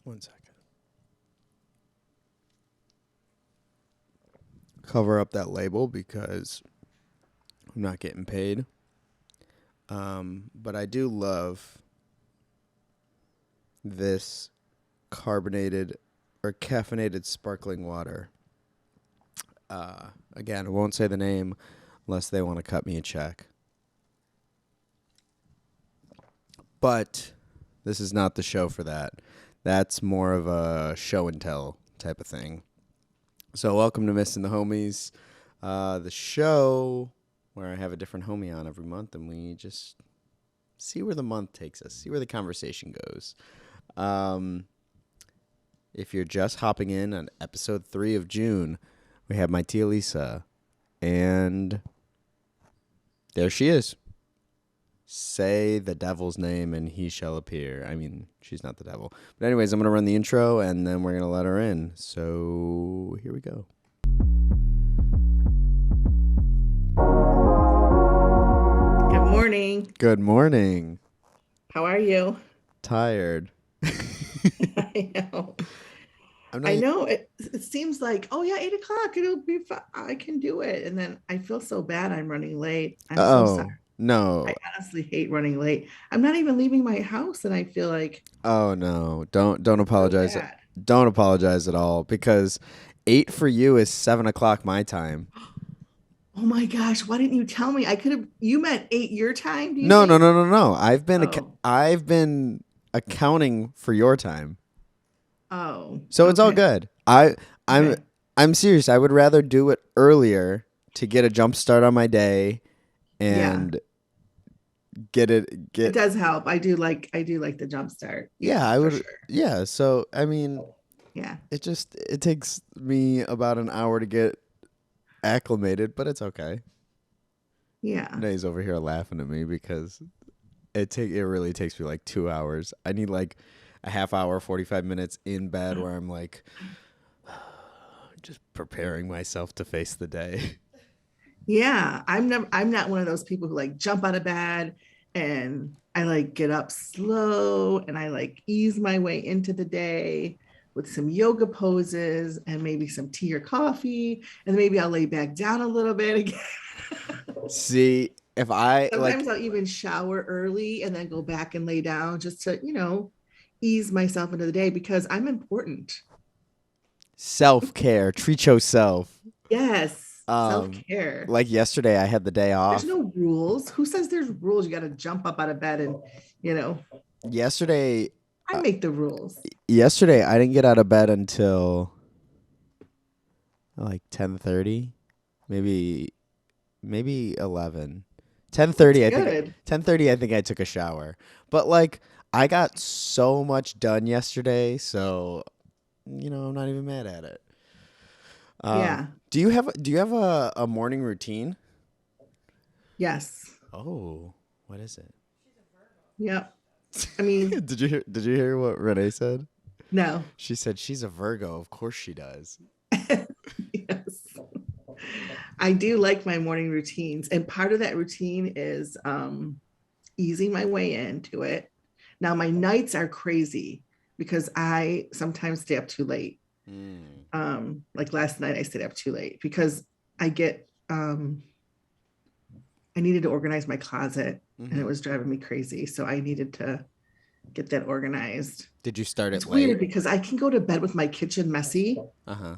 One second. Cover up that label because I'm not getting paid. But I do love this carbonated or caffeinated sparkling water. Again, I won't say the name unless they want to cut me a check. But this is not the show for that. That's more of a show and tell type of thing. So welcome to Missing the Homies, the show where I have a different homie on every month and we just see where the month takes us, see where the conversation goes. If you're just hopping in on episode 3 of June, we have my tia Lisa, and there she is. Say the devil's name and he shall appear. I mean, she's not the devil. But anyways, I'm going to run the intro and then we're going to let her in. So here we go. Good morning. Good morning. How are you? Tired. I know. I know. It seems like, oh yeah, 8 o'clock. It'll be fine. I can do it. And then I feel so bad. I'm running late. I'm so sorry. Oh, no. I honestly hate running late. I'm not even leaving my house, and I feel like Oh, no. Don't so apologize. bad. Don't apologize at all because 8 for you is 7 o'clock my time. Oh my gosh, why didn't you tell me? I could have. You meant 8 your time, do you No, no, think? no, no, no. Oh, I've been accounting for your time. oh, So it's all okay, good. I'm okay. I'm serious. I would rather do it earlier to get a jump start on my day Yeah, and get it it get does help. I do like the jump start. yeah, Yeah, I for would sure. yeah, so I mean, Yeah, it takes me about an hour to get acclimated, but it's okay. yeah. Nay's over here laughing at me because it really takes me like 2 hours. I need like a half hour, 45 minutes in bed where I'm like just preparing myself to face the day. Yeah, I'm not one of those people who like jump out of bed and I like get up slow and I like ease my way into the day with some yoga poses and maybe some tea or coffee and maybe I'll lay back down a little bit again. See, if I Sometimes like I'll even shower early and then go back and lay down just to, ease myself into the day because I'm important. self care, treat yourself. Yes, Um, self-care. like yesterday, I had the day There's off. no rules. Who says there's rules? You got to jump up out of bed and, you know, Yesterday, I uh, make the rules. yesterday I didn't get out of bed until like 10:30, maybe 11. That's 10:30, I think. good. 10:30, I think I took a shower. But like, I got so much done yesterday, so I'm not even mad at it. Yeah. Do you have a morning routine? Yes. Oh, what is it? Yep. I mean, Did you hear what Renee said? no. She said she's a Virgo. Of course she does. Yes. I do like my morning routines. And part of that routine is easing my way into it. Now, my nights are crazy because I sometimes stay up too late. Mm. Like last night, I stayed up too late because I get, I needed to organize my closet and it Mm-hmm. was driving me crazy. So I needed to get that organized. Did you start it It's late? weird because I can go to bed with my kitchen messy. Uh huh.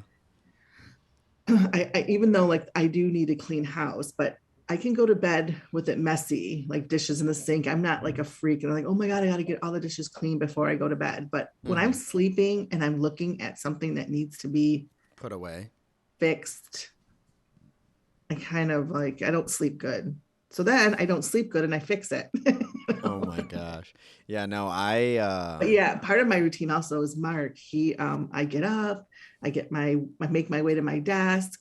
I even though like I do need a clean house, but I can go to bed with it messy, like dishes in the sink. I'm not like a freak and I'm like, oh my God, I got to get all the dishes clean before I go to bed. But when I'm Mm-hmm. sleeping and I'm looking at something that needs to be Put away. fixed, I kind of like, I don't sleep good. So then I don't sleep good and I fix it. Oh my gosh. Yeah. No. I. But yeah, part of my routine also is Mark. I get up, I make my way to my desk,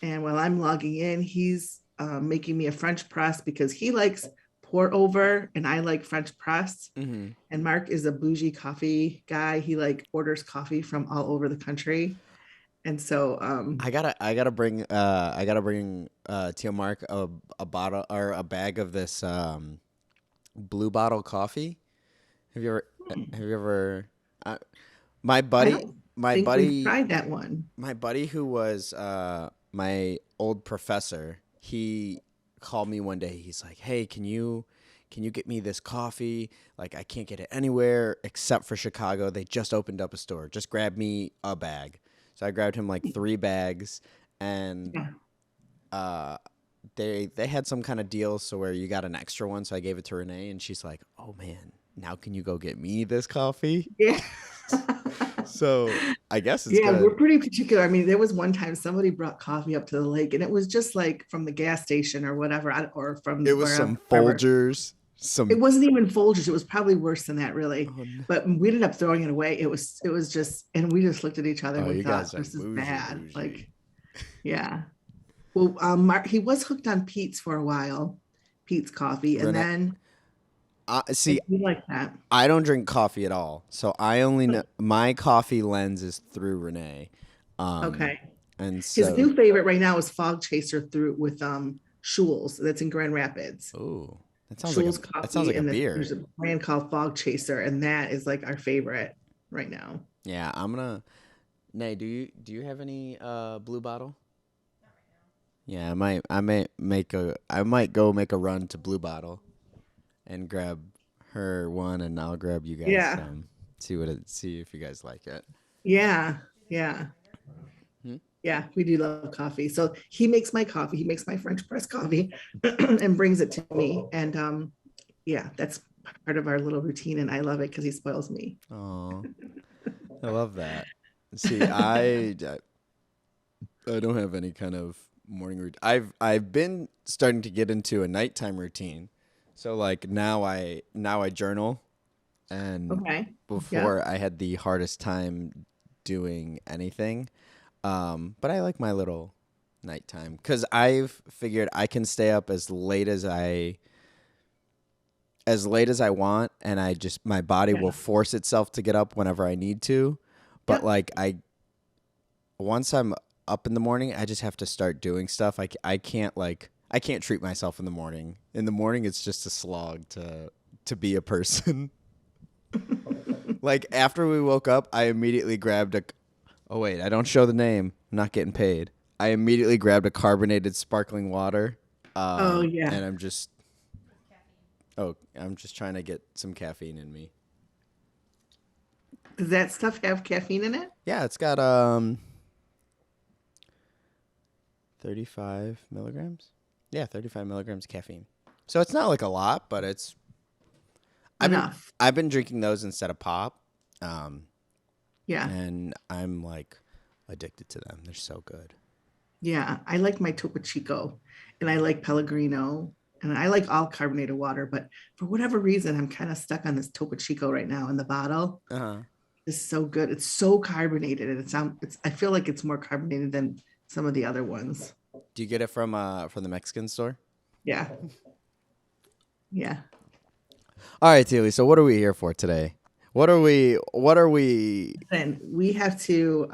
and while I'm logging in, he's making me a French press because he likes pour over and I like French press. Mm-hmm. And Mark is a bougie coffee guy. He like orders coffee from all over the country, and so I gotta bring Tio Mark a bottle or a bag of this blue bottle coffee. Have you ever have you ever? My I buddy, don't my think we've buddy, tried that one. my buddy who was my old professor, he called me one day. He's like, "Hey, can you get me this coffee? Like I can't get it anywhere except for Chicago. They just opened up a store. Just grab me a bag." So I grabbed him like 3 bags, and Yeah. uh, they had some kind of deal so where you got an extra one. So I gave it to Renee, and she's like, "Oh man, now can you go get me this coffee?" Yeah. So I guess it's Yeah, good. we're pretty particular. I mean, there was one time somebody brought coffee up to the lake and it was just like from the gas station or whatever, or It from was some wherever. Folgers, It some. wasn't even Folgers. It was probably worse than that, really. Oh, no. But we ended up throwing it away. It was just, and we just looked at each other and Oh, we you thought, guys are this is bougie, bad. bougie. Like, yeah. Well, Mark, he was hooked on Pete's for a while, Pete's coffee, and Renee, then see, and he liked that. I don't drink coffee at all, so I only know my coffee lens is through Renee, um, Okay. and His so new favorite right now is Fog Chaser through with Schul's. That's in Grand Rapids. oh, Schul's that sounds coffee, like a and beer. there's a brand called Fog Chaser, and that is like our favorite right now. Yeah, I'm gonna. Nay, do you have any blue bottle? Yeah, I might go make a run to Blue Bottle and grab her one, and I'll grab you guys Yeah, some. See if you guys like it. yeah, yeah, Hmm? yeah. We do love coffee. So he makes my coffee. He makes my French press coffee, and brings it to me. And yeah, that's part of our little routine, and I love it because he spoils me. Oh, I love that. See, I don't have any kind of morning routine. I've been starting to get into a nighttime routine. So like now I journal, and Okay. Yeah. before I had the hardest time doing anything. But I like my little nighttime because I've figured I can stay up as late as I want, and I just my body will Yeah. force itself to get up whenever I need to. But Yep. like I once I'm up in the morning, I just have to start doing stuff. I can't treat myself in the morning. In the morning, it's just a slog to be a person. Like after we woke up, I immediately grabbed a. Oh wait, I don't show the name. I'm not getting paid. I immediately grabbed a carbonated sparkling water, Oh yeah. and I'm just trying to get some caffeine in me. Does that stuff have caffeine in it? Yeah, it's got 35 milligrams. Yeah, 35 milligrams of caffeine. So it's not like a lot, but it's. I've been Enough. I've been drinking those instead of pop, um, Yeah. and I'm like addicted to them. They're so good. Yeah. I like my Topo Chico and I like Pellegrino and I like all carbonated water, but for whatever reason, I'm kind of stuck on this Topo Chico right now in the bottle. Uh huh. It's so good. It's so carbonated and I feel like it's more carbonated than some of the other ones. Do you get it from the Mexican store? Yeah. Yeah. All right, Teely. So what are we here for today? What are we? And we got to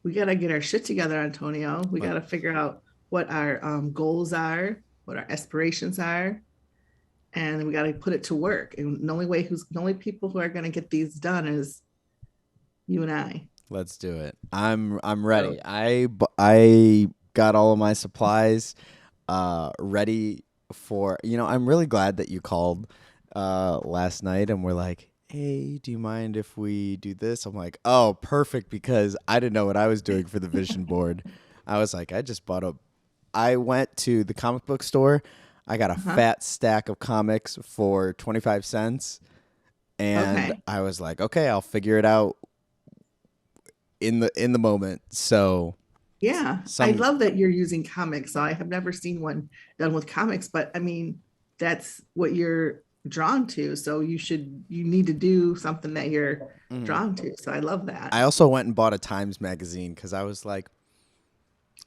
get our shit together, Antonio. We got to figure out what our goals are, what our aspirations are, and we got to put it to work. And the only people who are going to get these done is you and I. Let's do it. I'm ready. So, I got all of my supplies ready for. I'm really glad that you called last night and we're like, "Hey, do you mind if we do this?" I'm like, "Oh, perfect," because I didn't know what I was doing for the vision board. I was like, I went to the comic book store. I got a uh-huh. fat stack of comics for 25 cents, and Okay. I was like, "Okay, I'll figure it out in the moment." So Yeah. I some love that you're using comics. I have never seen one done with comics, but I mean, that's what you're drawn to. So you need to do something that you're mhm. drawn to. So I love that. I also went and bought a Times magazine because I was like,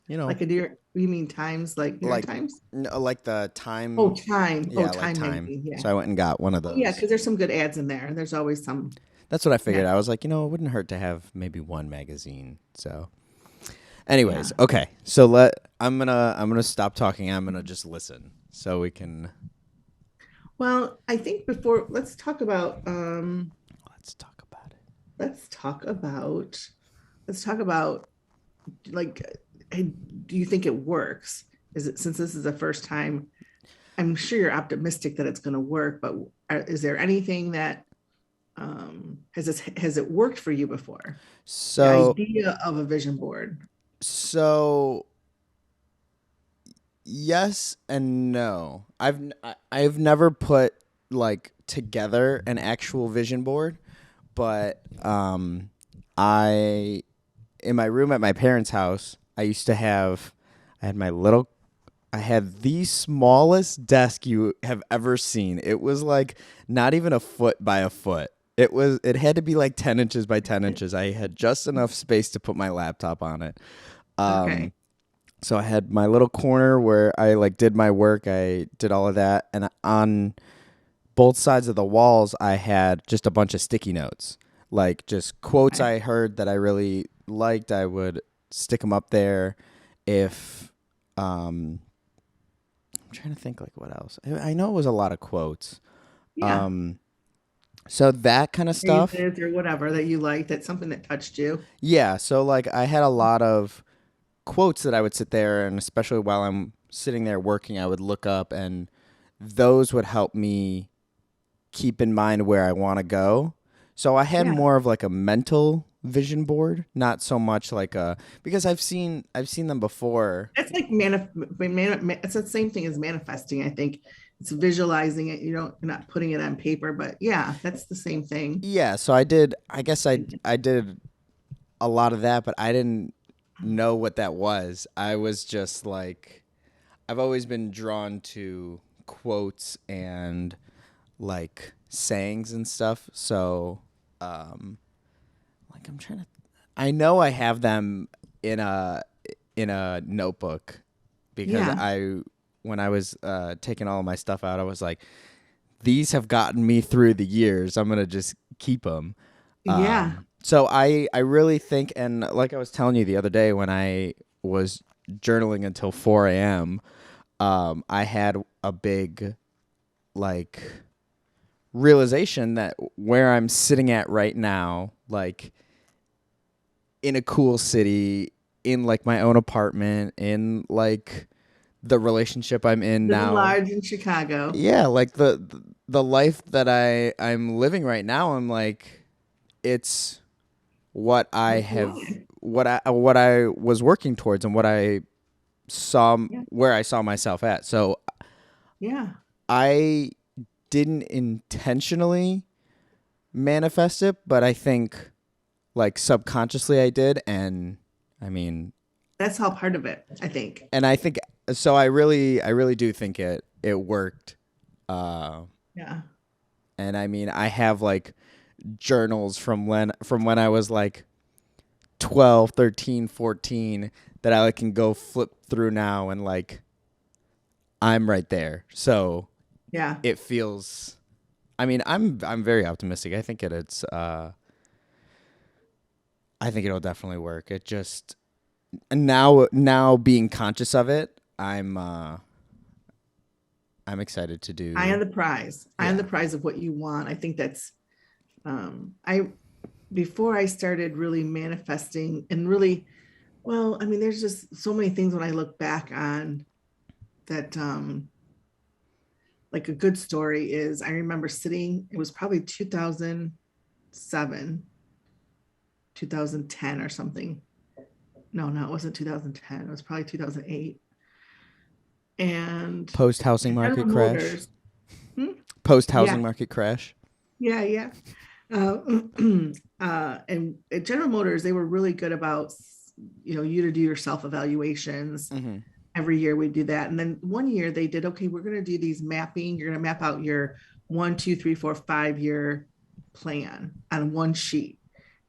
you know, Like a New York, you mean Times, like New York like Times? like the Oh, Time, Time. Oh, yeah, like Time Time. magazine. Yeah. So I went and got one of Oh, yeah, those. because there's some good ads in there. There's always some. That's what I figured. Yeah. I was like, it wouldn't hurt to have maybe one magazine. So, Yeah. anyways, okay. So I'm gonna stop talking. I'm gonna just listen so we can. Well, I think before let's talk about Let's talk about it. let's talk about let's talk about like, hey, do you think it works? Is it, since this is the first time, I'm sure you're optimistic that it's going to work, but is there anything that has it worked for you before? The So idea of a vision board. so yes and no. I've never put like together an actual vision board, but I in my room at my parents' house, I had my little I had the smallest desk you have ever seen. It was like not even a foot by a foot. It had to be like 10 inches by 10 inches. I had just enough space to put my laptop on it. Okay. Um so I had my little corner where I like did my work. I did all of that, and on both sides of the walls I had just a bunch of sticky notes. Like just quotes Okay. I heard that I really liked, I would stick them up there. If um I'm trying to think like what else. I know it was a lot of quotes. Yeah. Um, so that kind of stuff. Phrases or whatever that you like, that's something that touched you. Yeah. So like I had a lot of quotes that I would sit there, and especially while I'm sitting there working, I would look up, and those would help me keep in mind where I want to go. So I had Yeah. more of like a mental vision board, not so much like a because I've seen them before. It's like it's the same thing as manifesting. I think it's visualizing it. You're not putting it on paper, but yeah, that's the same thing. Yeah, so I guess I did a lot of that, but I didn't know what that was. I was just like, I've always been drawn to quotes and like sayings and stuff. So, like I'm trying to, I know I have them in a notebook because Yeah. when I was taking all of my stuff out, I was like, these have gotten me through the years. I'm gonna just keep them. Yeah. So I really think, and like I was telling you the other day when I was journaling until 4 a.m., I had a big like realization that where I'm sitting at right now, like in a cool city, in like my own apartment, in like the relationship I'm in Living now. large in Chicago. Yeah, like the life that I'm living right now, I'm like it's what I What you have want. what I was working towards and what I saw Yeah. where I saw myself at. So Yeah. I didn't intentionally manifest it, but I think like subconsciously I did, and I mean, That's all part of it, I think. and I think so. I really do think it worked. Uh, Yeah. and I mean, I have like journals from when I was like 12, 13, 14 that I like, can go flip through now, and like I'm right there. So Yeah. it feels, I mean, I'm very optimistic. I think I think it'll definitely work. It just now being conscious of it, I'm excited to I am do. the prize. I am Yeah. the prize of what you want. I think that's I before I started really manifesting and really, well, I mean, there's just so many things when I look back on that like a good story is I remember sitting, it was probably 2007, 2010 or something. No, it wasn't 2010. It was probably 2008. And Post housing General market crash. Motors, hmm? Post Yeah, housing market crash. yeah. Uh, and at General Motors, they were really good about, you to do your self evaluations. Mm-hmm. Every year we do that. And then one year they did, okay, we're going to do these mapping. You're going to map out your 1, 2, 3, 4, 5 year plan on one sheet.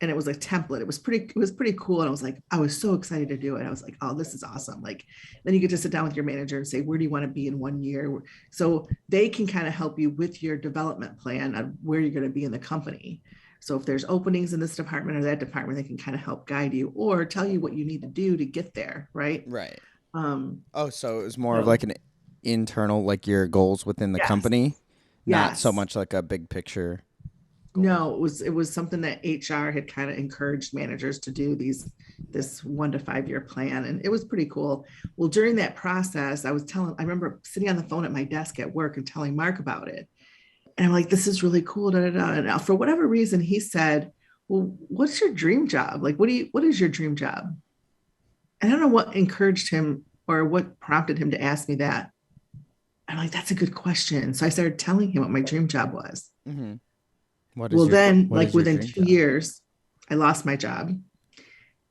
And it was a template. It was pretty cool. And I was like, I was so excited to do it. I was like, oh, this is awesome. Like, then you get to sit down with your manager and say, where do you want to be in 1 year? So they can kind of help you with your development plan on where you're going to be in the company. So if there's openings in this department or that department, they can kind of help guide you or tell you what you need to do to get there. Right. Right. Um, Oh, so it was more of like so an internal, like your goals within the yes, company, not so yes, much like a big picture. goals? No, it was something that HR had kind of encouraged managers to do this 1 to 5 year plan, and it was pretty cool. Well, during that process, I remember sitting on the phone at my desk at work and telling Mark about it, and I'm like, "This is really cool." Da, da, da. And for whatever reason, he said, "Well, what's your dream job? Like, what is your dream job?" I don't know what encouraged him or what prompted him to ask me that. I'm like, "That's a good question." So I started telling him what my dream job was. Mm-hmm. Well, then, What like is your within dream two job? years, I lost my job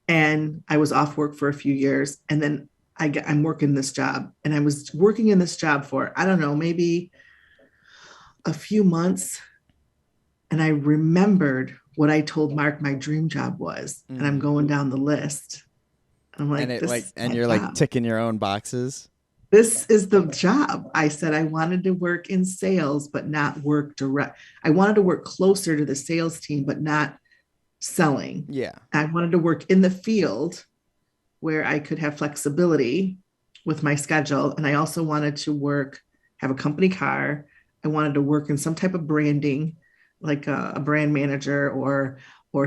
and I was off work for a few years. And then I'm working this job, and I was working in this job for, I don't know, maybe a few months. And I remembered what I told Mark my dream job was. And I'm Mm-hmm. going down the list. I'm like, this is And that you're like job. ticking your own boxes. This is the job. I said I wanted to work in sales, but not work direct. I wanted to work closer to the sales team, but not selling. Yeah. I wanted to work in the field where I could have flexibility with my schedule. And I also wanted to have a company car. I wanted to work in some type of branding, like a brand manager or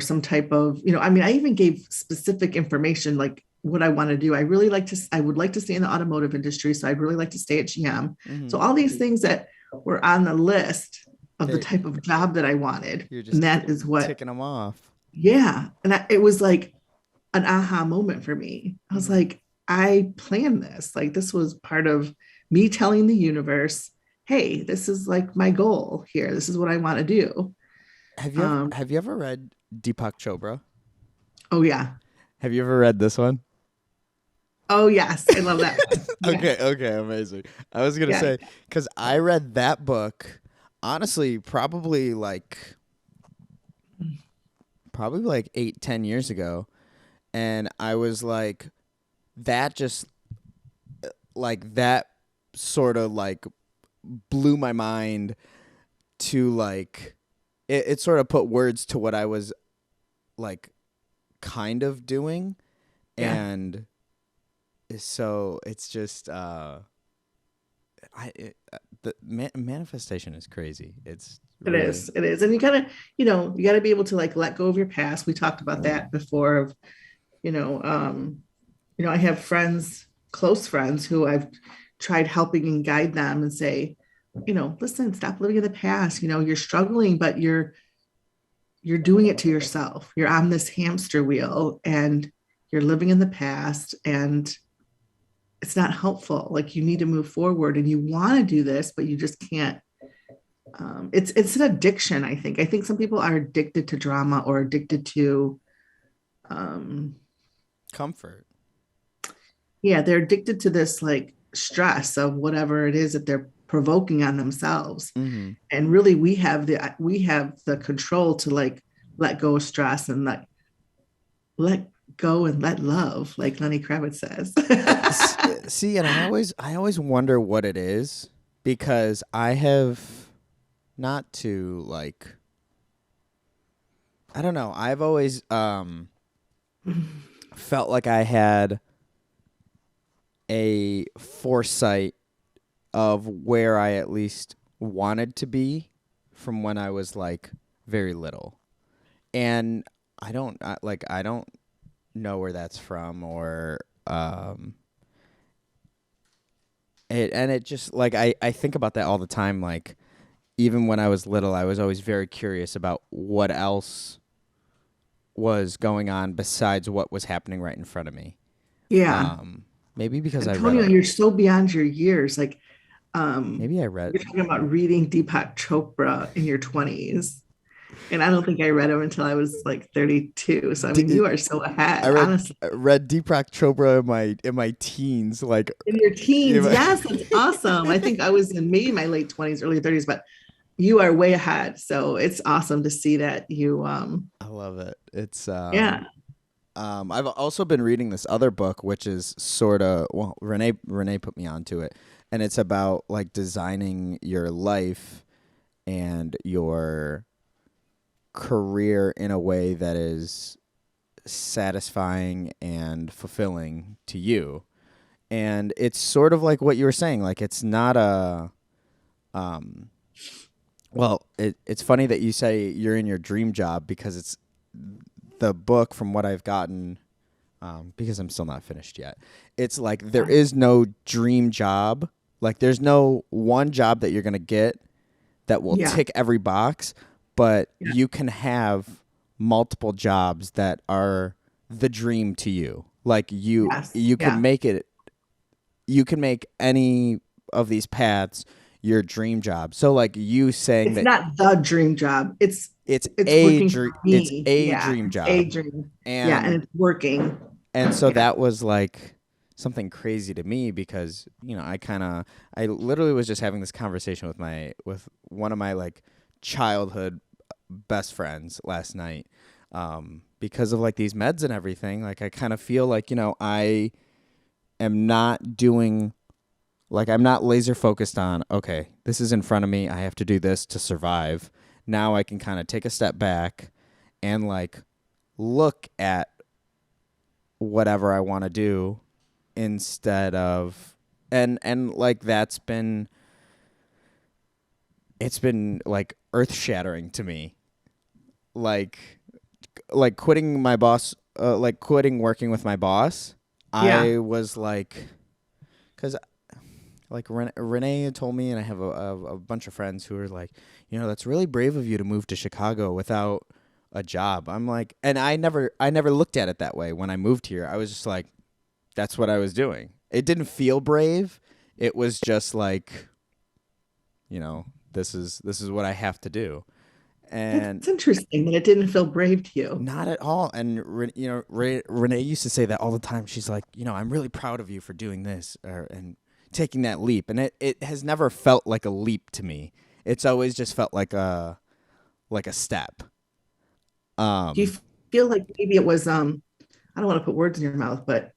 some type of, I mean, I even gave specific information like what I want to do. I would like to stay in the automotive industry. So I'd really like to stay at GM. Mm-hmm. So all these things that were on the list of the They type of job that I wanted. you're just And that is what, ticking them off. yeah. It was like an aha moment for me. I was Mm-hmm. like, I planned this. Like, this was part of me telling the universe, hey, this is like my goal here. This is what I want to do. Um, Have you ever read Deepak Chopra? oh, yeah. Have you ever read this one? Oh, yes. I love that one. Yeah. Okay, amazing. I was gonna Yeah. say because I read that book, honestly, probably like 8, 10 years ago, and I was like, that just like that sort of like blew my mind to like it sort of put words to what I was like kind of doing, Yeah. and so it's just manifestation is crazy. It's It really is. It is. And you gotta be able to like let go of your past. We talked about that before of, you know, I have friends, close friends who I've tried helping and guide them and say, listen, stop living in the past. You're struggling, but you're doing it to yourself. You're on this hamster wheel and you're living in the past and it's not helpful. Like you need to move forward and you want to do this, but you just can't. It's an addiction, I think. I think some people are addicted to drama or addicted to um, comfort. yeah, they're addicted to this like stress of whatever it is that they're provoking on themselves. Mm-hmm. And really we have the control to like let go of stress and let go and let love, like Lenny Kravitz says. See, and I always wonder what it is because I have not to like I don't know. I've always felt like I had a foresight of where I at least wanted to be from when I was like very little. And I don't know where that's from or it just like I think about that all the time like even when I was little I was always very curious about what else was going on besides what was happening right in front of me. Yeah. Um maybe because I read Antonio, a you're so beyond your years. Like, maybe I read you're talking about reading Deepak Chopra in your 20s. And I don't think I read him until I was like 32. So I mean, D- you are so I ahead, read honestly. I read Deepak Chopra in my teens like In your in teens, my yes, that's awesome. I think I was in maybe my late 20s, early 30s, but you are way ahead. So it's awesome to see that you I love it. It's yeah. I've also been reading this other book, which is sort of well, Renee put me onto it, and it's about like designing your life and your career in a way that is satisfying and fulfilling to you. And it's sort of like what you were saying, like it's not a um Well, it's funny that you say you're in your dream job because it's the book from what I've gotten, because I'm still not finished yet. It's like there is no dream job. Like there's no one job that you're going to get that will Yeah. tick every box, but Yeah. you can have multiple jobs that are the dream to you. Like Yes. you can Yeah. make it, you can make any of these paths your dream job. So like you saying It's that not the dream job. It's working for it's me. a Yeah. dream A job. dream. Yeah. And And it's working. so Yeah. that was like something crazy to me because, I literally was just having this conversation with with one of my like childhood best friends last night. Because of like these meds and everything, like I kind of feel like, I am not doing, like I'm not laser focused on, okay, this is in front of me. I have to do this to survive. Now I can kind of take a step back and like look at whatever I want to do instead of, and like it's been like earth shattering to me. Like quitting my boss, like quitting working with my boss. Yeah. I was like, cuz like Renee had told me, and I have a bunch of friends who are like, that's really brave of you to move to Chicago without a job. I'm like, and I never looked at it that way when I moved here. I was just like, that's what I was doing. It didn't feel brave. It was just like, this is what I have to do, and That's interesting that it didn't feel brave to you. not at all. And Renee used to say that all the time. She's like, I'm really proud of you for doing this and taking that leap. And it has never felt like a leap to me. It's always just felt like a step. Do you Um, feel like maybe it was I don't want to put words in your mouth, but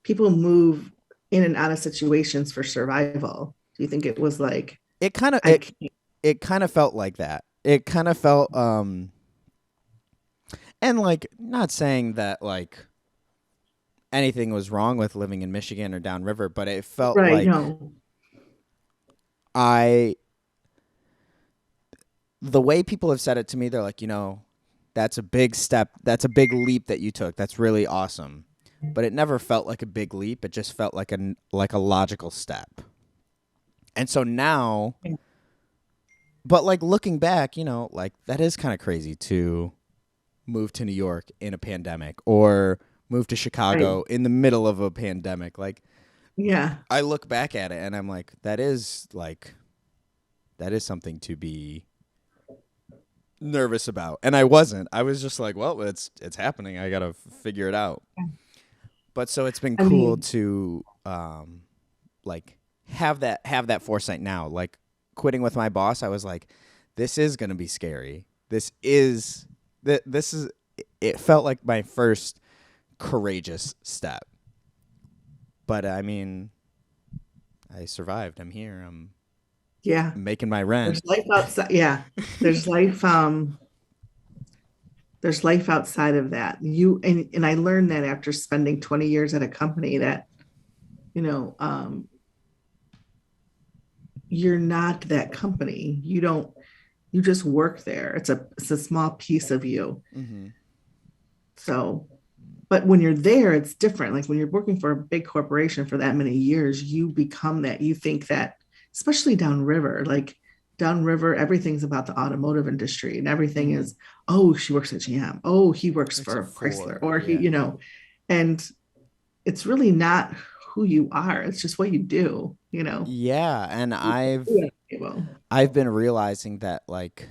people move in and out of situations for survival. Do you think it was like it kind of I can't, it kind of felt like that. It kind of felt and like not saying that like anything was wrong with living in Michigan or downriver, but it felt right? like No. I the way people have said it to me, they're like, that's a big step. That's a big leap that you took. That's really awesome. But it never felt like a big leap. It just felt like a logical step. And so now, but like looking back, like that is kind of crazy to move to New York in a pandemic or move to Right. Chicago in the middle of a pandemic. Like Yeah. I look back at it and I'm like that is something to be nervous about. And I wasn't. I was just like, well, it's happening. I got to figure it out. But so it's been I cool mean, to like have that foresight now. Like quitting with my boss, I was like, this is going to be scary. This is it felt like my first courageous step. But I mean, I survived. I'm here. I'm yeah. making my rent. There's life outside. Yeah. There's life there's life outside of that. And I learned that after spending 20 years at a company that, you know, you're not that company. You just work there. It's a small piece of you. Mm-hmm. So, but when you're there, it's different. Like when you're working for a big corporation for that many years, you become that. You think that, especially downriver, like downriver, everything's about the automotive industry and everything Mm-hmm. is, oh, she works at GM. Oh, he works It's a for Chrysler Ford. or he, Yeah. and it's really not who you are. It's just what you do. Yeah, and Yeah. Well, I've been realizing that like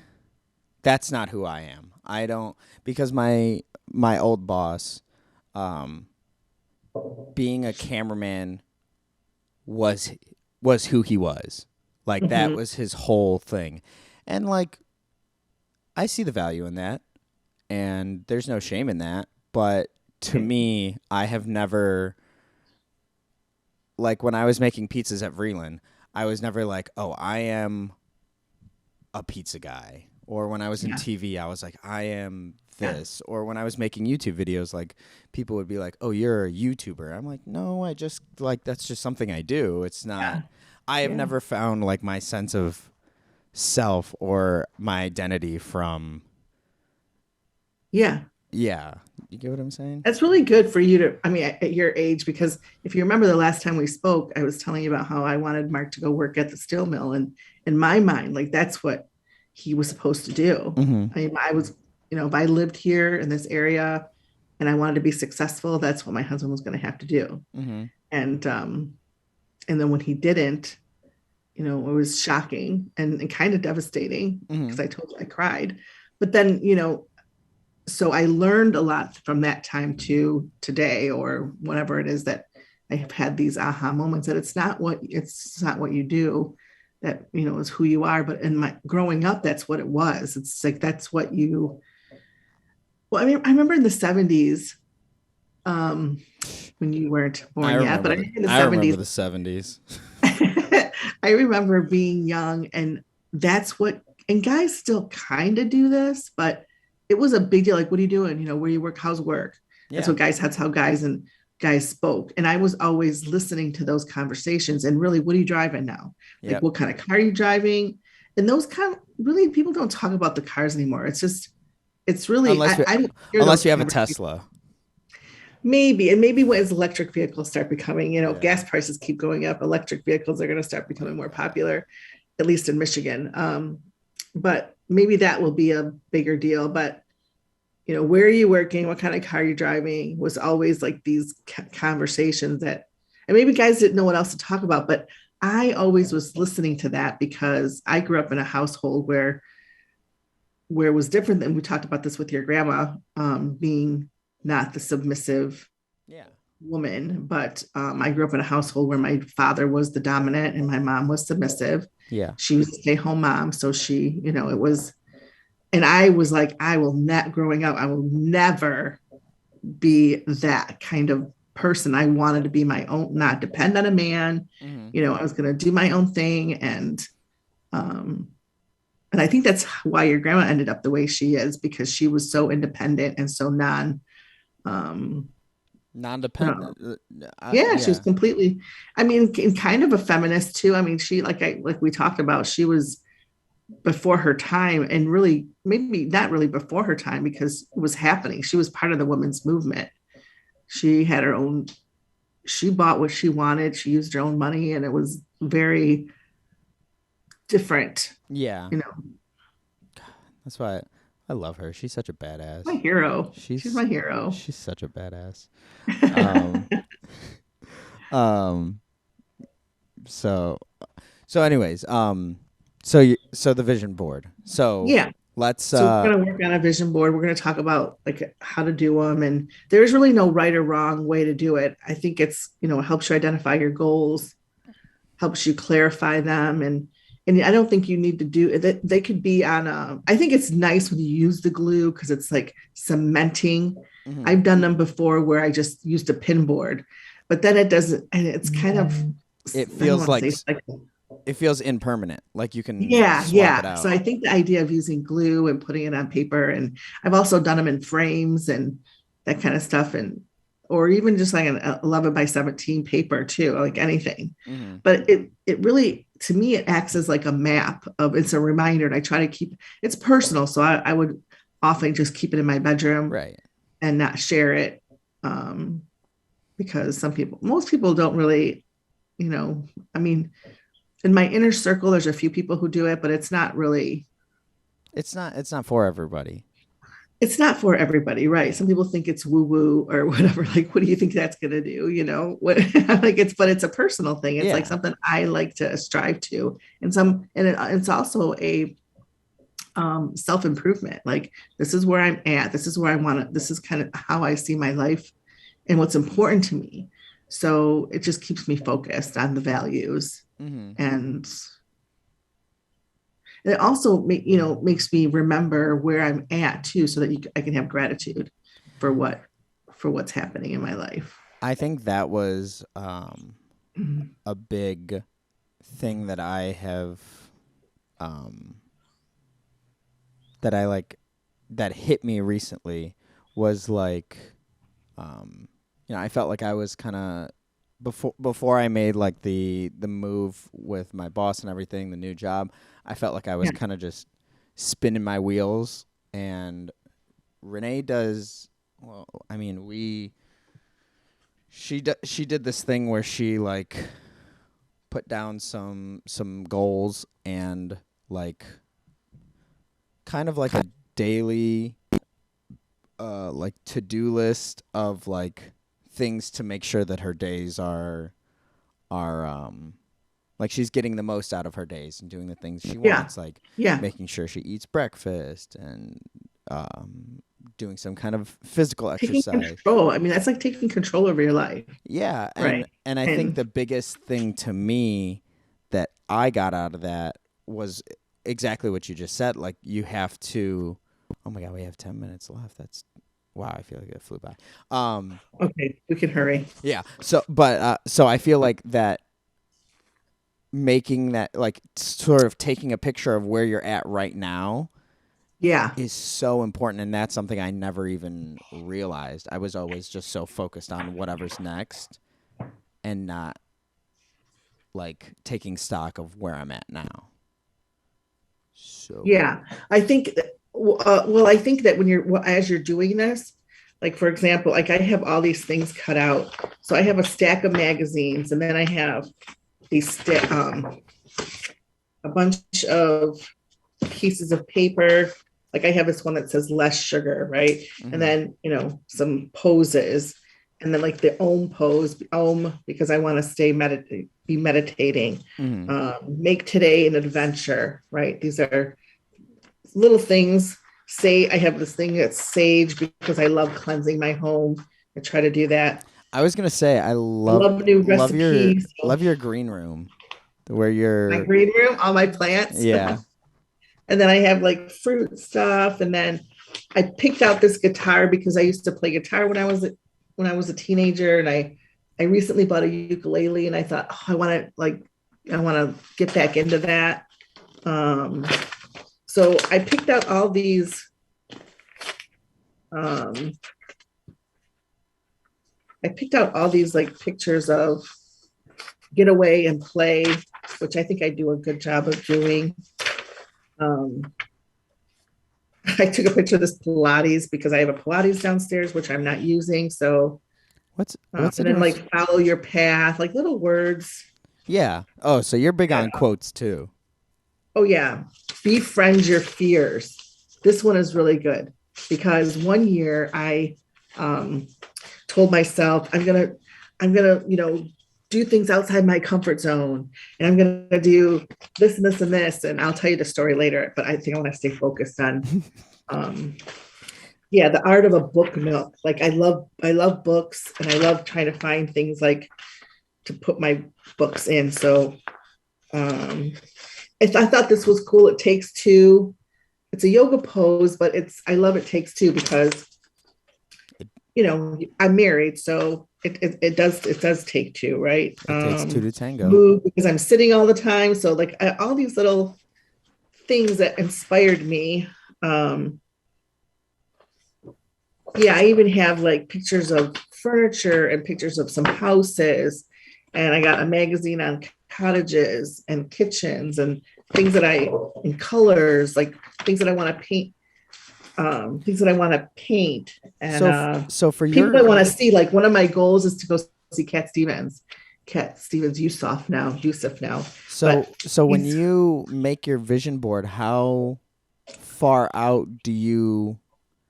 that's not who I am. I don't because my old boss, um, being a cameraman was who he was. Like that mhm, was his whole thing, and like I see the value in that, and there's no shame in that. But to me, I have never like when I was making pizzas at Vreeland, I was never like, oh, I am a pizza guy. Or when I was in yeah, TV, I was like, I am yeah, this. Or when I was making YouTube videos, like people would be like, oh, you're a YouTuber. I'm like, no, I just like that's just something I do. It's not. yeah, I have yeah. never found like my sense of self or my identity from. Yeah. Yeah, you get what I'm saying? That's really good for you to, I mean, at your age, because if you remember the last time we spoke, I was telling you about how I wanted Mark to go work at the steel mill. And in my mind, like that's what he was supposed to do. Mm-hmm. I mean, I was, if I lived here in this area and I wanted to be successful, that's what my husband was going to have to do. Mm-hmm. And then when he didn't, it was shocking and kind of devastating Mm-hmm. because I told you I cried. But then, so I learned a lot from that time to today or whatever it is that I have had these aha moments that it's not what you do that is who you are. But in my growing up, that's what it was. It's like that's what you. Well, I mean, I remember in the 70s, um, when you weren't I born yet, but remember I the think in the I remember 70s, the 70s. I remember being young, and that's what, and guys still kind of do this, but it was a big deal. Like, what are you doing? Where you work, how's work? That's Yeah. what guys, that's how guys spoke. And I was always listening to those conversations and really, what are you driving now? Like, Yep. what kind of car are you driving? And those really, people don't talk about the cars anymore. It's really, Unless you I don't hear unless those you have a conversations. Tesla. Maybe, and maybe as electric vehicles start becoming, Yeah. gas prices keep going up, electric vehicles are going to start becoming more popular, at least in Michigan. But maybe that will be a bigger deal. But where are you working? What kind of car are you driving? Was always like these conversations that, and maybe guys didn't know what else to talk about. But I always was listening to that because I grew up in a household where it was different than we talked about this with your grandma, being not the submissive Yeah. woman, but I grew up in a household where my father was the dominant and my mom was submissive. Yeah. She was a stay-home mom, so she, it was, and I was like, I will not, growing up, I will never be that kind of person. I wanted to be my own, not depend on a man. Mm-hmm. I was going to do my own thing, um, and I think that's why your grandma ended up the way she is because she was so independent and so um, Non-dependent. yeah, she was Yeah. completely, I mean, kind of a feminist too. I mean, she, like we talked about, she was before her time, and really maybe not really before her time because it was happening. She was part of the women's movement. She had her own, she bought what she wanted. She used her own money, and it was very different, Yeah. you know. That's why I love her. She's such a badass. My hero. She's She's my hero. she's such a badass. Um um so anyways, so the vision board. So Yeah. let's So we're going to work on a vision board. We're going to talk about like how to do them, and there's really no right or wrong way to do it. I think it's, it helps you identify your goals, helps you clarify them, and I don't think you need to do that. They could be on a, I think it's nice when you use the glue because it's like cementing. mhm. I've done them before where I just used a pin board, but then it doesn't, and it's kind of, It I don't feels want to like say it's like, it feels impermanent. Like you can yeah, swap it yeah. So out. I think the idea of using glue and putting it on paper, and I've also done them in frames and that kind of stuff, and or even just like an 11 by 17 paper too, like anything. Mhm. But it really, to me, it acts as like a map of, it's a reminder, and I try to keep, it's personal, so I would often just keep it in my bedroom Right. and not share it, um, because most people don't really, I mean, in my inner circle, there's a few people who do it, but it's not really, It's not for everybody. it's not for everybody, right? Some people think it's woo woo or whatever. Like, what do you think that's going to do? What, like but it's a personal thing. It's like Yeah. something I like to strive to. It's also a self improvement. Like, this is where I'm at. This is where I want to, this is kind of how I see my life and what's important to me. So it just keeps me focused on the values, Mhm. and it also makes me remember where I'm at too, so that I can have gratitude for what's happening in my life. I think that was Mhm. a big thing that I have um that I like that hit me recently was like I felt like I was kind of before I made like the move with my boss and everything, the new job, I felt like I was Yeah. kind of just spinning my wheels. And Renee does well. I mean, she did this thing where she like put down some goals and like kind of like a daily like to-do list of like things to make sure that her days are like she's getting the most out of her days and doing the things she Yeah. wants, like Yeah. making sure she eats breakfast and doing some kind of physical Taking exercise. control. I mean, that's like taking control over your life. Yeah, Right. and I think And the biggest thing to me that I got out of that was exactly what you just said. Like you have to. Oh my God, we have 10 minutes left. That's wow. I feel like it flew by. okay, we can hurry. Yeah. So I feel like that making that like sort of taking a picture of where you're at right now Yeah. is so important, and that's something I never even realized. I was always just so focused on whatever's next and not like taking stock of where I'm at now. So Yeah. I think that, well, I think that when as you're doing this, like for example, like I have all these things cut out. So I have a stack of magazines, and then I have a bunch of pieces of paper. Like I have this one that says less sugar, right? mhm, And then, some poses. And then like the Om pose, Om, because I want to be meditating. mhm. Make today an adventure, right? These are little things. Say I have this thing that's sage because I love cleansing my home. I try to do that. I was gonna say I love new your recipes. So love your green room where my you're green room, all my plants. yeah. And then I have like fruit stuff. And then I picked out this guitar because I used to play guitar when I was a teenager, and I recently bought a ukulele, and I thought, oh, I want to get back into that. Um, so I picked out all these. Um, I picked out all these like pictures of get away and play, which I think I do a good job of doing. Um, I took a picture of this Pilates because I have a Pilates downstairs, which I'm not using. So, What's the and then difference? like follow your path, like little words. Yeah. Oh, so you're big Yeah. on quotes too. Oh, yeah. Befriend your fears. This one is really good because one year I um, told myself I'm gonna, do things outside my comfort zone, and I'm gonna do this and this and this, and I'll tell you the story later. But I think I want to stay focused on, um, yeah, the art of a book nook. Like I love books, and I love trying to find things like to put my books in. So um, I thought this was cool. It takes two. It's a yoga pose, but I love it takes two because I'm married, so it does take two, right? It takes two to tango. Move because I'm sitting all the time. So like all these little things that inspired me. Um, yeah, I even have like pictures of furniture and pictures of some houses, and I got a magazine on cottages and kitchens and things in colors, like things that I want to paint, and So for people I your want to see. Like one of my goals is to go see Cat Stevens. Cat Stevens Yusuf now. so when he's- you make your vision board, how far out do you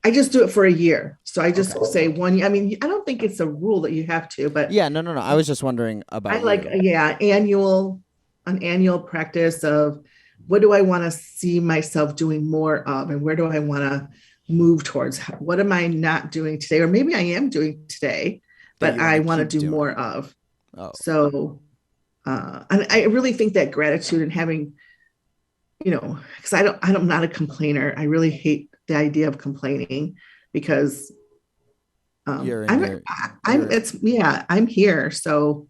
I just do it for a year. So I just say 1 year. I mean, I don't think it's a rule that you have to, but Yeah, no. I was just wondering about I like, you. yeah, an annual practice of what do I want to see myself doing more of, and where do I want to move towards? What am I not doing today? Or maybe I am doing today, That but you wanna I want to keep do doing. more of. Oh. So, and I really think that gratitude and having, because I'm not a complainer. I really hate the idea of complaining because You're in I'm, your I'm, you're it's, yeah, I'm here. So,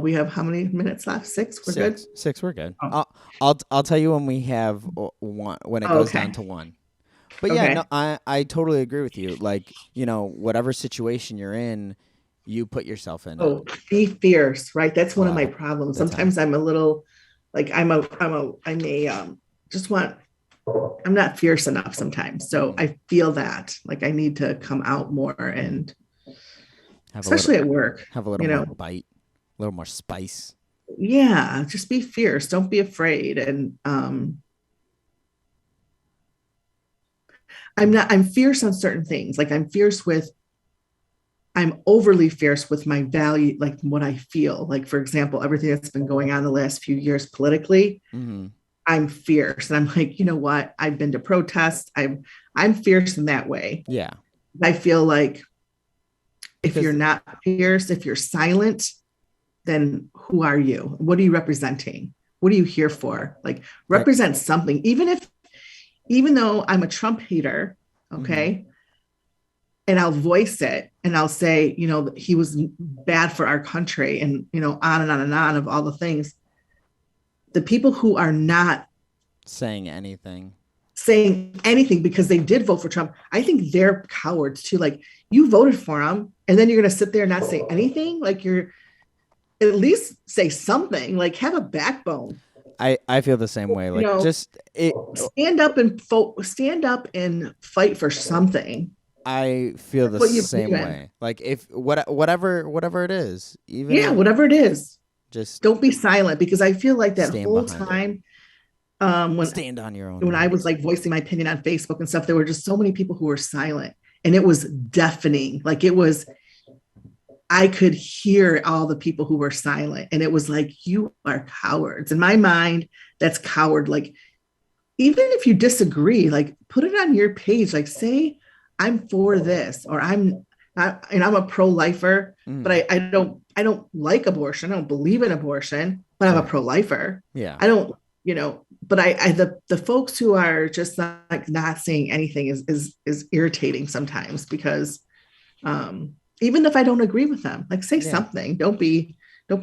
we have how many minutes left? 6? We're good. six, we're good. Oh, I'll tell you when we have one when it oh, goes okay. down to one. But yeah, no, Okay. I totally agree with you. Like, whatever situation you're in, You put yourself in it Oh, be fierce, right? That's a one of lot my of problems. the time. Sometimes I'm a little like just want I'm not fierce enough sometimes. So Mhm. I feel that like I need to come out more and Have a little especially at work, have a little you more know, bite, a little more spice. yeah, just be fierce. Don't be afraid. And I'm fierce on certain things. Like I'm overly fierce with my value, like what I feel. Like, for example, everything that's been going on the last few years politically, Hmm. I'm fierce. And I'm like, you know what? I've been to protests. I'm fierce in that way. Yeah, I feel like if you're because not fierce, if you're silent, then who are you? What are you representing? What are you here for? Like that. represent something. Even though I'm a Trump hater, Hmm. okay, and I'll voice it and I'll say, he was bad for our country and, on and on and on of all the things. The people who are not Saying anything. saying anything because they did vote for Trump, I think they're cowards too. Like you voted for him and then you're going to sit there and not say anything. Like you're at least say something, like have a backbone, I feel the same way. you Like know, just it. stand up and fight for something. I feel That's the what you believe same in. way. Like if whatever it is, even Yeah, if whatever it is. just Don't be silent because I feel like that stand whole behind it. time um, when Stand on your own when I was words. like voicing my opinion on Facebook and stuff, there were just so many people who were silent, and it was deafening. Like it was, I could hear all the people who were silent, and it was like you are cowards. In my mind, that's coward. Like even if you disagree, like put it on your page. Like say I'm for this, or I'm not, and I'm a pro-lifer, but Mm, I don't like abortion. I don't believe in abortion, but I'm a right. pro-lifer. Yeah. I don't, but the folks who are just not saying anything is irritating sometimes because um even if I don't agree with them, like say Yeah. something. Don't be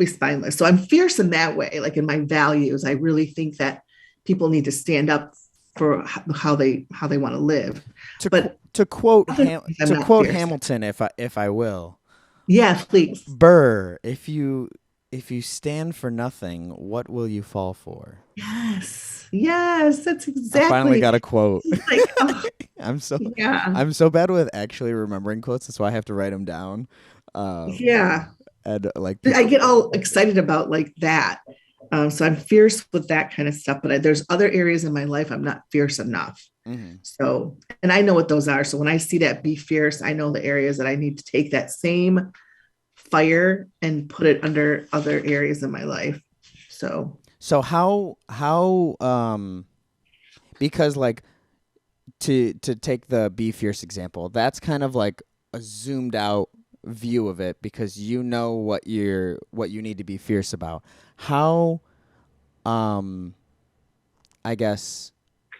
spineless. So I'm fierce in that way. Like in my values, I really think that people need to stand up for how they want to live. But other things, I'm To not quote fierce. Hamilton, if I will, Yeah, please. Burr, if you stand for nothing, what will you fall for? Yes, yes, that's I finally got exactly. a quote. It's like, oh I'm so yeah, I'm so bad with actually remembering quotes. That's why I have to write them down. Um, yeah. and like I people, get all excited about like that. So I'm fierce with that kind of stuff, but there's other areas in my life I'm not fierce enough. hmm. So, and I know what those are. So when I see that be fierce, I know the areas that I need to take that same fire and put it under other areas in my life. So, So how because like to take the be fierce example, that's kind of like a zoomed out view of it because you know what you need to be fierce about. How um I guess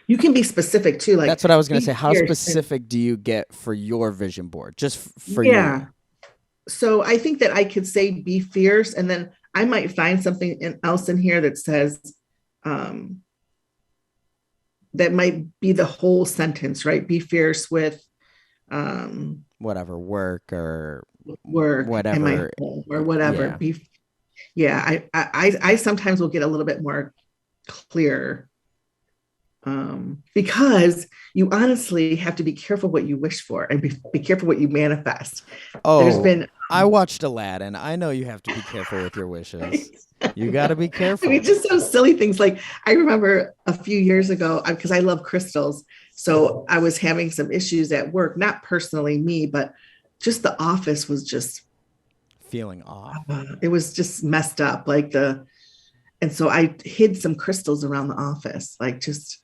you can be specific too, like that's what I was gonna be say. How fierce. And specific do you get for your vision board, just for yeah. you? So I think that I could say be fierce, and then I might find something else in here that says, um, that might be the whole sentence, right? Be fierce with um, Whatever work or work in my whatever. home or whatever. Yeah. Yeah. I sometimes will get a little bit more clear because you honestly have to be careful what you wish for and be careful what you manifest. There's Oh, been I watched Aladdin. I know you have to be careful with your wishes. You got to be I mean, careful. just so silly things. Like I remember a few years ago, because I love crystals. So I was having some issues at work, not personally me, but just the office was just, Feeling off. it was just messed up. And so I hid some crystals around the office, like just,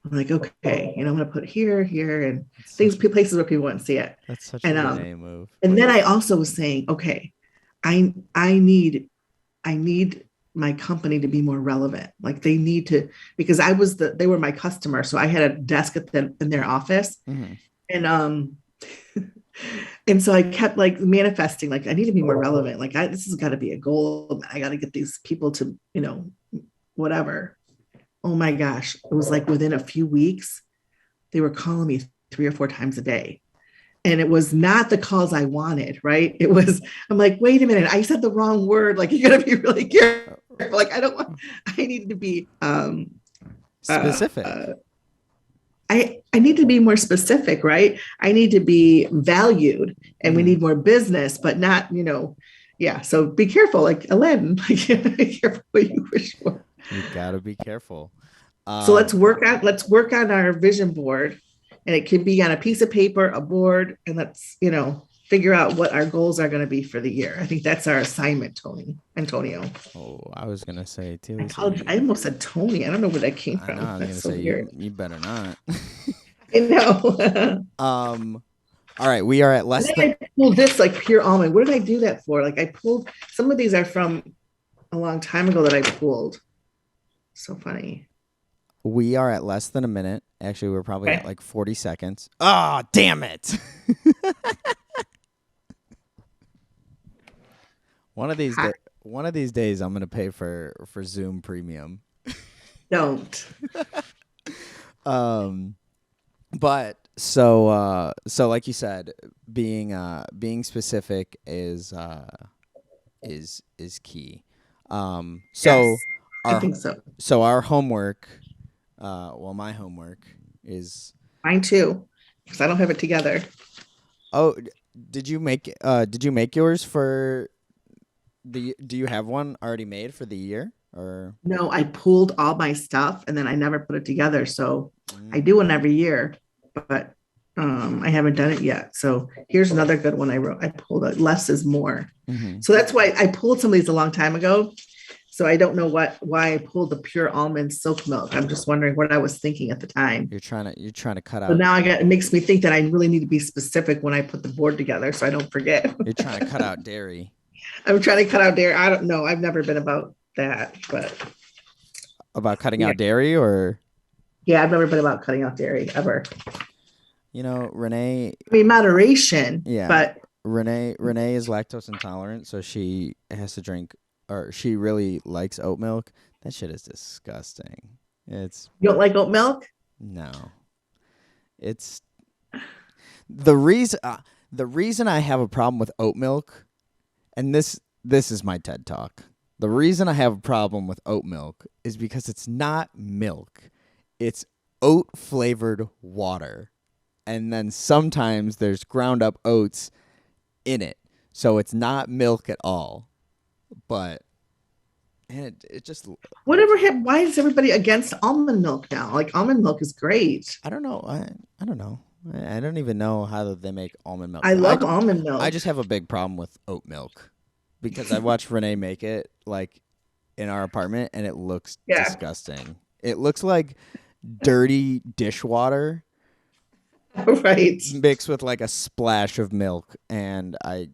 I'm like, okay, I'm going to put here, here, and That's things, such places where people wouldn't see it. that's such a And, Renee move. then I also was saying, okay, I need my company to be more relevant. Like they need to, because they were my customer. So I had a desk in their office. Hmm. And and so I kept like manifesting, like I need to be more relevant. Like this has got to be a goal. I got to get these people to, whatever. Oh my gosh. It was like within a few weeks, they were calling me 3 or 4 times a day. and it was not the calls I wanted, right? It was, I'm like, wait a minute, I said the wrong word. Like, you gotta be really careful. Like, I don't want, I needed to be, Specific. I need to be more specific, right? I need to be valued and we need more business, but not, yeah. So be careful, like Aladdin, like be careful what you wish for. You gotta be careful. So let's work on our vision board, and it can be on a piece of paper, a board, and let's, figure out what our goals are going to be for the year. I think that's our assignment, Tony, Antonio. Oh, I was gonna say too. I almost said Tony. I don't know where that came I from. know. I was That's gonna so say weird. you better not. I know. All right, we are at And less than then I pulled this like pure almond. What did I do that for? Like I pulled some of these are from a long time ago that I pulled. So funny. we are at less than a minute. Actually, we're probably at Okay. like 40 seconds. Ah, damn it. One of these Hot. one of these days I'm going to pay for Zoom Premium. Don't. Um but so like you said, being specific is key. So Yes, I our think so. so our homework, my homework is. Mine too, because I don't have it together. Oh, did you make yours for do you have one already made for the year or? No, I pulled all my stuff and then I never put it together. So I Mm, do one every year, but I haven't done it yet. So here's another good one I wrote. I pulled it. Less is more. mhm. So that's why I pulled some of these a long time ago. So I don't know why I pulled the pure almond silk milk. I'm just wondering what I was thinking at the time. You're trying to cut So out now it makes me think that I really need to be specific when I put the board together so I don't forget. you're trying to cut out dairy. I'm trying to cut out dairy. I don't know. I've never been about that, but About cutting yeah, out dairy or yeah, I've never been about cutting out dairy ever. Renee, I mean, moderation, yeah. but Renee is lactose intolerant, so she has to drink or she really likes oat milk. That shit is disgusting. It's you don't like oat milk? no. It's the reason the reason I have a problem with oat milk, and this is my TED talk. The reason I have a problem with oat milk is because it's not milk. It's oat flavored water. And then sometimes there's ground up oats in it. So it's not milk at all. But and it just Whatever happened? Why is everybody against almond milk now? Like almond milk is great. I don't know. I don't know. I don't even know how they make almond milk. I love almond milk. I just have a big problem with oat milk because I watched Renee make it like in our apartment and it looks Yeah. disgusting. It looks like dirty dishwater Right. mixed with like a splash of milk and I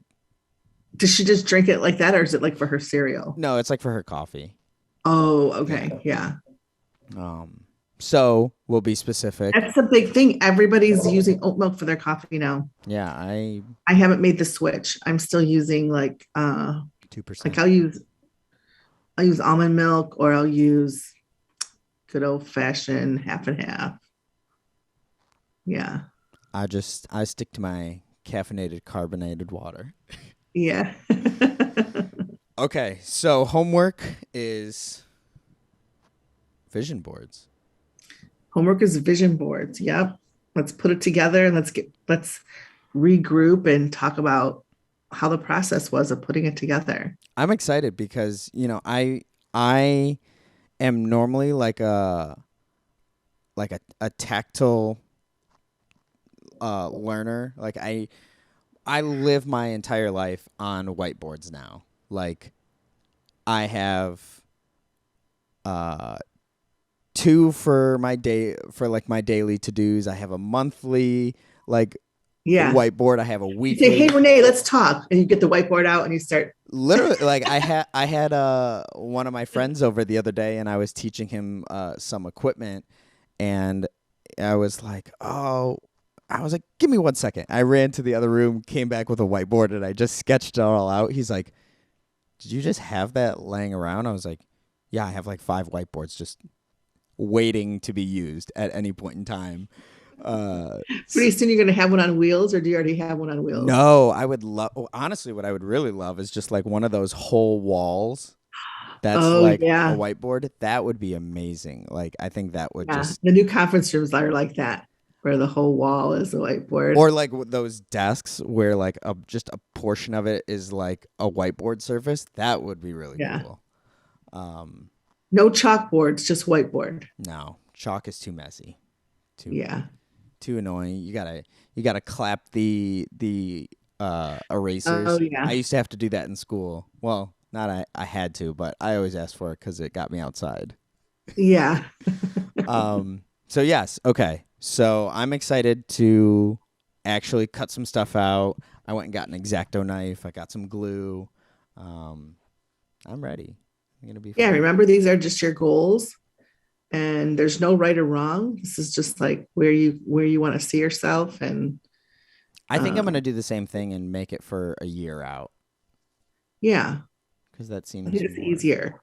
Does she just drink it like that, or is it like for her cereal? no, it's like for her coffee. Oh, okay. Yeah. So we'll be specific. That's the big thing. Everybody's using oat milk for their coffee now. Yeah, I I haven't made the switch. I'm still using like 2%. I'll use almond milk, or I'll use good old fashioned half and half. Yeah. I stick to my caffeinated carbonated water. Yeah. Okay, so homework is vision boards. Homework is vision boards. Yep. Let's put it together and let's regroup and talk about how the process was of putting it together. I'm excited because, I am normally like a tactile learner. Like I live my entire life on whiteboards now. Like I have two for my daily to-dos. I have a monthly like Yeah. whiteboard. I have a You say, hey weekly. Renee, let's talk. And you get the whiteboard out and you start. Literally, like I had one of my friends over the other day, and I was teaching him some equipment, and I was like, give me 1 second. I ran to the other room, came back with a whiteboard, and I just sketched it all out. He's like, did you just have that laying around? I was like, yeah, I have like 5 whiteboards just waiting to be used at any point in time. Pretty soon you're gonna have one on wheels, or do you already have one on wheels? No, I would love. Honestly, what I would really love is just like one of those whole walls that's Oh like a yeah, whiteboard. That would be amazing. Like I think that would yeah. just, The new conference rooms are like that, where the whole wall is a whiteboard. or like those desks where like just a portion of it is like a whiteboard surface. That would be really Yeah. cool. Um, No chalkboards, just whiteboard. no, chalk is too messy, too Yeah. too annoying. You gotta clap the Oh erasers. yeah. I used to have to do that in school. Well, not I had to, but I always asked for it because it got me outside. Yeah. So yes, okay. So I'm excited to actually cut some stuff out. I went and got an X-Acto knife. I got some glue. Um, I'm ready. I'm gonna be Yeah. fine. Remember, these are just your goals, and there's no right or wrong. This is just like where you want to see yourself, and I think I'm um, gonna do the same thing and make it for a year out yeah, because that I think seems it's more. easier,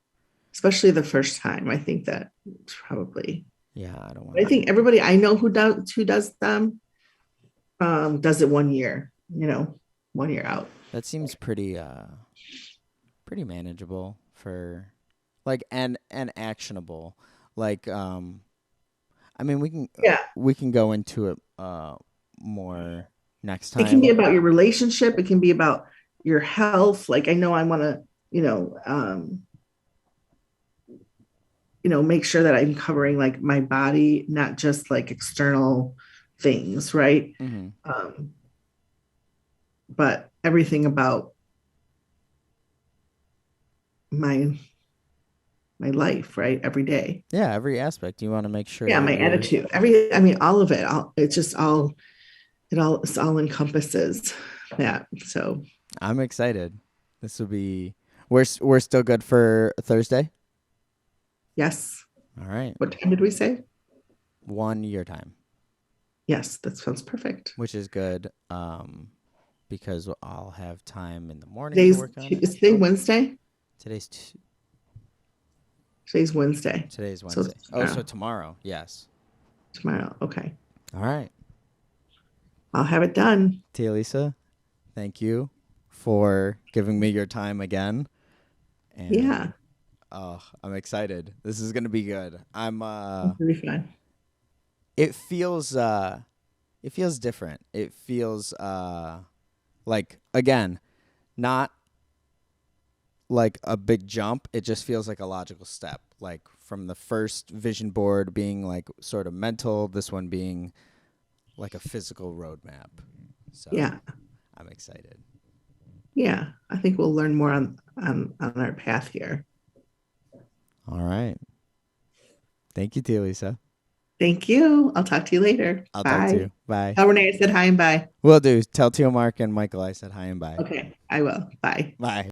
especially the first time. I think that it's probably. Yeah, I don't want I to think do. everybody I know who does them does it 1 year. 1 year out. That seems pretty manageable for like and actionable. Like I mean Yeah. we can go into it more next It can be time. about your relationship. It can be about your health. Like I know I want to, you know, um, make sure that I'm covering like my body, not just like external things, right? Hmm. Um, but everything about my my life, right? Every day. Yeah, every aspect you want to make sure Yeah, that my you're. attitude. I mean, all of it. It's just all encompasses that. So I'm excited. This will be. We're still good for Thursday. yes. All right, What time did we say? 1 year time, Yes, that sounds perfect. which is good. Because I'll have time in the morning to Today's work on it. is today Wednesday. Today's t- Today's Wednesday. today's So Wednesday. it's Oh, so tomorrow. Yes. tomorrow. Okay. All right. I'll have it done. Tia Lisa, thank you for giving me your time again. And Yeah. oh, I'm excited. This is gonna be good. It'll be fun. It feels different. It feels like again, not like a big jump. It just feels like a logical step. Like from the first vision board being like sort of mental, this one being like a physical roadmap. So Yeah. I'm excited. Yeah. I think we'll learn more on our path here. All right. Thank you, Tia Lisa. Thank you. I'll talk to you later. I'll talk to Bye. you. Bye. Tell Renee I said hi and bye. Will do. Tell Tio Mark and Michael I said hi and bye. Okay, I will. Bye. Bye.